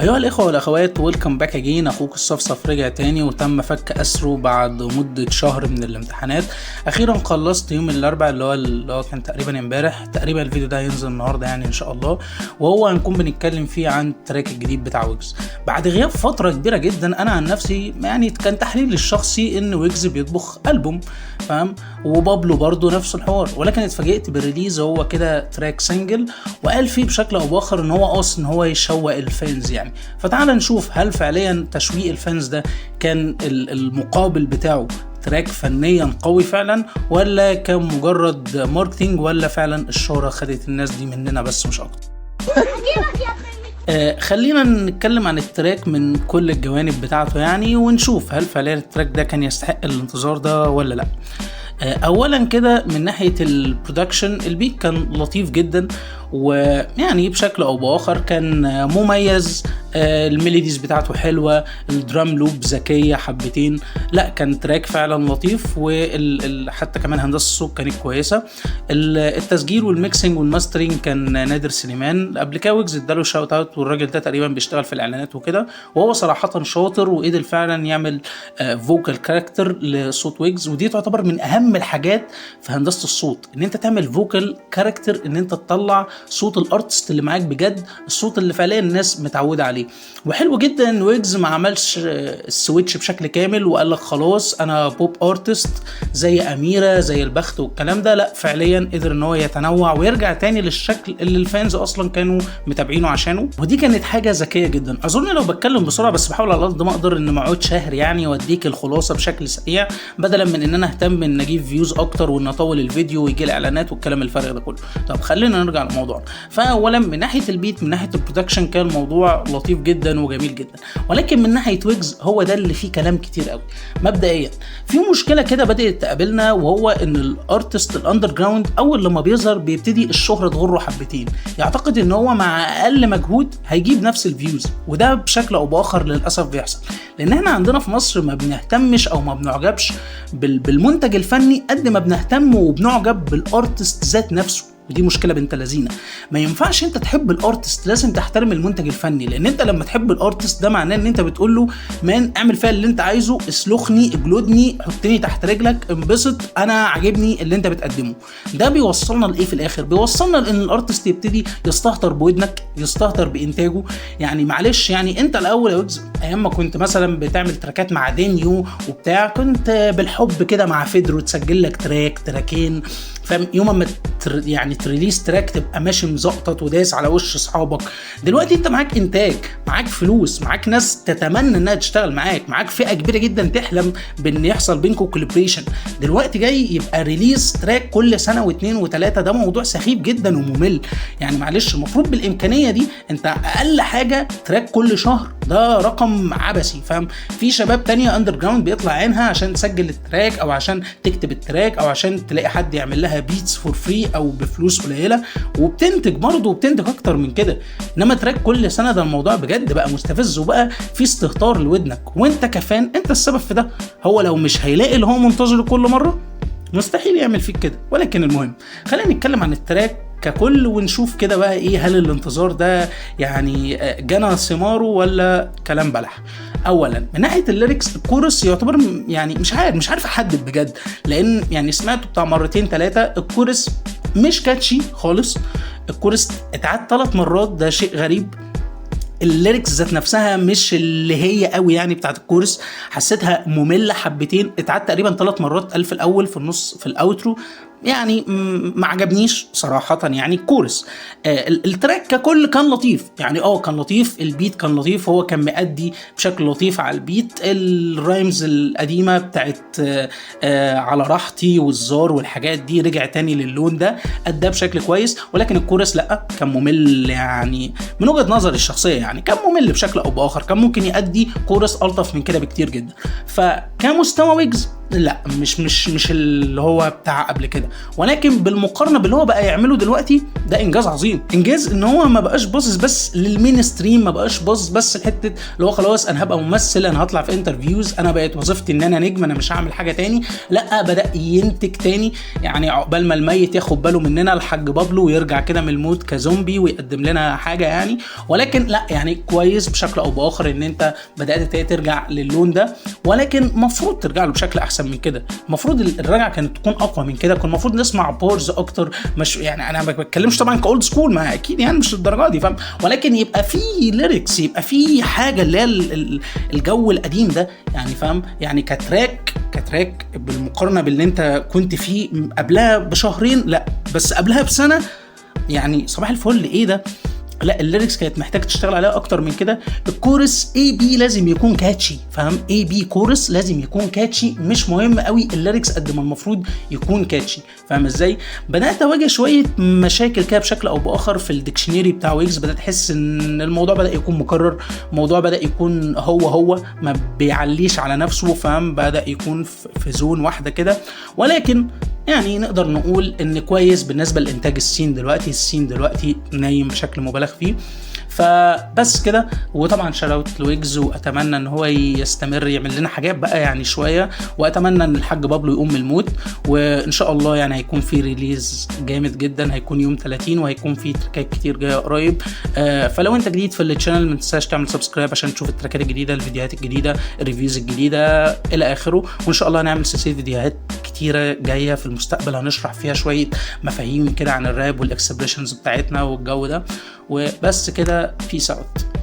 أيها الإخوة والأخوات، ويلكم باك أجين. أخوك الصفصف رجع تاني وتم فك أسره بعد مدة شهر من الامتحانات. أخيرا خلصت يوم الأربعاء اللي هو كان تقريبا امبارح. تقريبا الفيديو ده هينزل النهاردة يعني إن شاء الله، وهو هنكون بنتكلم فيه عن التراك الجديد بتاع ويجز بعد غياب فترة كبيرة جدا. أنا عن نفسي يعني كان تحليلي الشخصي إن ويجز بيطبخ ألبوم، فاهم؟ وبابلو برضو نفس الحوار، ولكن اتفاجئت بالريليز هو كده تراك سنجل، وقال فيه بشكل أو بآخر إن هو قاصد إن هو يشوق الفانز يعني. فتعال نشوف هل فعليا تشويق الفانز ده كان المقابل بتاعه تراك فنيا قوي فعلا، ولا كان مجرد ماركتينج، ولا فعلا الشهرة خدت الناس دي مننا بس مش اكتر. خلينا نتكلم عن التراك من كل الجوانب بتاعته يعني، ونشوف هل فعليا التراك ده كان يستحق الانتظار ده ولا لا. اولا كده من ناحية البرودكشن، البيت كان لطيف جدا، ويعني بشكل او باخر كان مميز. الميلوديز بتاعته حلوة، الدرام لوب ذكية حبتين. لا كان تراك فعلا لطيف، وحتى كمان هندسة الصوت كانت كويسة. التسجيل والميكسينج والماسترينج كان نادر سليمان. قبل كده ويجز اداله شاوت اوت، والراجل ده تقريبا بيشتغل في الاعلانات وكده، وهو صراحة شاطر وقدر فعلا يعمل فوكال كاركتر لصوت ويجز. ودي تعتبر من اهم الحاجات في هندسة الصوت، ان انت تعمل فوكال كاركتر، ان انت تطلع صوت الارتست اللي معاك بجد، الصوت اللي فعليا الناس متعودة عليه. وحلو جدا ان ويجز ما عملش السويتش بشكل كامل وقال لك خلاص انا بوب ارتست زي اميرة زي البخت والكلام ده. لا فعليا قدر ان هو يتنوع ويرجع تاني للشكل اللي الفانز اصلا كانوا متابعينه عشانه، ودي كانت حاجة ذكية جدا. اظن لو بتكلم بسرعة بس بحاول على قد ما اقدر ان ما اقعدش شهر يعني واديك الخلاصة بشكل سريع، بدلا من ان انا اهتم ان اجيب فيوز اكتر وان اطول الفيديو ويجي الاعلانات والكلام الفارغ ده كله. طب خلينا نرجع لموضوعنا. فاولا من ناحية البيت، من ناحية البرودكشن، كان الموضوع لطيف جدا وجميل جدا، ولكن من ناحيه ويجز هو ده اللي فيه كلام كتير قوي. مبدئيا في مشكله كده بدات تقابلنا، وهو ان الارتست الاندر جراوند اول لما بيظهر بيبتدي الشهره تغره حبتين، يعتقد ان هو مع اقل مجهود هيجيب نفس الفيوز. وده بشكل او باخر للاسف بيحصل، لان احنا عندنا في مصر ما بنهتمش او ما بنعجبش بالمنتج الفني قد ما بنهتم وبنعجب بالارتست ذات نفسه. ودي مشكله بنت لذينه. ما ينفعش انت تحب الارتست، لازم تحترم المنتج الفني، لان انت لما تحب الارتست ده معناه ان انت بتقول له مان اعمل فيها اللي انت عايزه، اسلخني اجلدني حطني تحت رجلك انبسط، انا عاجبني اللي انت بتقدمه. ده بيوصلنا لايه في الاخر؟ بيوصلنا لان الارتست يبتدي يستهتر بودنك، يستهتر بانتاجه. يعني معلش، يعني انت الاول يا ويجز ايام ما كنت مثلا بتعمل تراكات مع دينيو وبتاع، كنت بالحب كده مع فيدرو تسجل لك تراكين، فاهم؟ يوم ما يعني تريليس تراك تبقى ماشي مزقطط ودايس على وش اصحابك. دلوقتي انت معاك انتاج، معاك فلوس، معاك ناس تتمنى انها تشتغل معاك فئه كبيره جدا تحلم بان يحصل بينكم كولابريشن. دلوقتي جاي يبقى ريليز تراك كل سنه واثنين وثلاثه، ده موضوع سخيف جدا وممل. يعني معلش، المفروض بالامكانيه دي انت اقل حاجه تراك كل شهر، ده رقم عبثي، فاهم؟ في شباب تانية اندر جراوند بيطلع عينها عشان تسجل التراك او عشان تكتب التراك او عشان تلاقي حد يعمل لها بيتس فور فري او بفلوس قليله، وبتنتج برضه وبتنتج اكتر من كده. انما تراك كل سنه، ده الموضوع بجد بقى مستفز وبقى في استهتار لودنك، وانت كفان انت السبب في ده. هو لو مش هيلاقي اللي هو منتظره كل مره مستحيل يعمل فيك كده. ولكن المهم خلينا نتكلم عن التراك ككل ونشوف كده بقى ايه، هل الانتظار ده يعني جنى ثماره ولا كلام بلح. اولا من ناحيه الليركس، الكورس يعتبر يعني مش عارف احدد بجد، لان يعني سمعته بتاع مرتين ثلاثه. الكورس مش كاتشي خالص، الكورس اتعاد 3 مرات، ده شيء غريب. الليركس ذات نفسها مش اللي هي قوي يعني بتاعت الكورس، حسيتها مملة حبتين. اتعاد تقريبا 3 مرات، قال في الاول في النص في الاوترو، يعني ما عجبنيش صراحة. يعني الكورس التراك ككل كان لطيف، يعني كان لطيف، البيت كان لطيف، هو كان مأدي بشكل لطيف على البيت. الرايمز القديمة بتاعت على راحتي والزار والحاجات دي رجع تاني للون ده، أدى بشكل كويس. ولكن الكورس لأ، كان ممل يعني من وجهة نظري الشخصية، يعني كان ممل بشكل أو بآخر، كان ممكن يأدي كورس ألطف من كده بكتير جدا. فكمستوى ويجز لا مش اللي هو بتاع قبل كده، ولكن بالمقارنه باللي هو بقى يعمله دلوقتي ده انجاز عظيم. انجاز ان هو ما بقاش باصص بس للمين ستريم، ما بقاش باصص بس لحته اللي هو خلاص انا هبقى ممثل، انا هطلع في انترفيوز، انا بقيت وظيفتي ان انا نجم، انا مش هعمل حاجه تاني. لا بدا ينتج تاني، يعني عقبال ما الميت ياخد باله مننا الحاج بابلو ويرجع كده من الموت كزومبي ويقدم لنا حاجه يعني. ولكن لا يعني كويس بشكل او باخر ان انت بدات ترجع للون ده، ولكن مفروض ترجع له بشكل احسن من كده. المفروض الرجعه كانت تكون اقوى من كده، كان المفروض نسمع بورز اكتر. مش يعني انا ما بتكلمش طبعا كاولد سكول، ما اكيد يعني مش الدرجه دي فاهم، ولكن يبقى في ليركس، يبقى في حاجه اللي هي الجو القديم ده يعني فاهم. يعني كتراك بالمقارنه باللي انت كنت فيه قبلها بشهرين، لا بس قبلها بسنه، يعني صباح الفل ايه ده. لا الليركس كانت محتاج تشتغل عليها اكتر من كده. الكورس اي بي لازم يكون كاتشي فاهم، اي بي كورس لازم يكون كاتشي، مش مهم قوي الليركس قد ما المفروض يكون كاتشي فاهم ازاي. بدات اواجه شويه مشاكل كده بشكل او باخر في الديكشنري بتاع ويجز، بدات احس ان الموضوع بدا يكون مكرر، الموضوع بدا يكون هو ما بيعليش على نفسه فاهم، بدا يكون في زون واحده كده. ولكن يعني نقدر نقول ان كويس بالنسبه لانتاج السين دلوقتي نايم بشكل مبالغ فيه. فبس كده، وطبعا شراوت لويجز، واتمنى ان هو يستمر يعمل لنا حاجات بقى يعني شويه، واتمنى ان الحاج بابلو يقوم من الموت، وان شاء الله يعني هيكون في ريليز جامد جدا، هيكون يوم 30 وهيكون في تراكات كتير جايه قريب. فلو انت جديد في الشانل ما تنساش تعمل سبسكرايب عشان تشوف التراكات الجديده، الفيديوهات الجديده، الريفيوز الجديده الى اخره. وان شاء الله هنعمل سلسله فيديوهات كتيره جايه في المستقبل هنشرح فيها شويه مفاهيم كده عن الراب والاكسبريشنز بتاعتنا والجو ده. وبس كده، بيس اوت.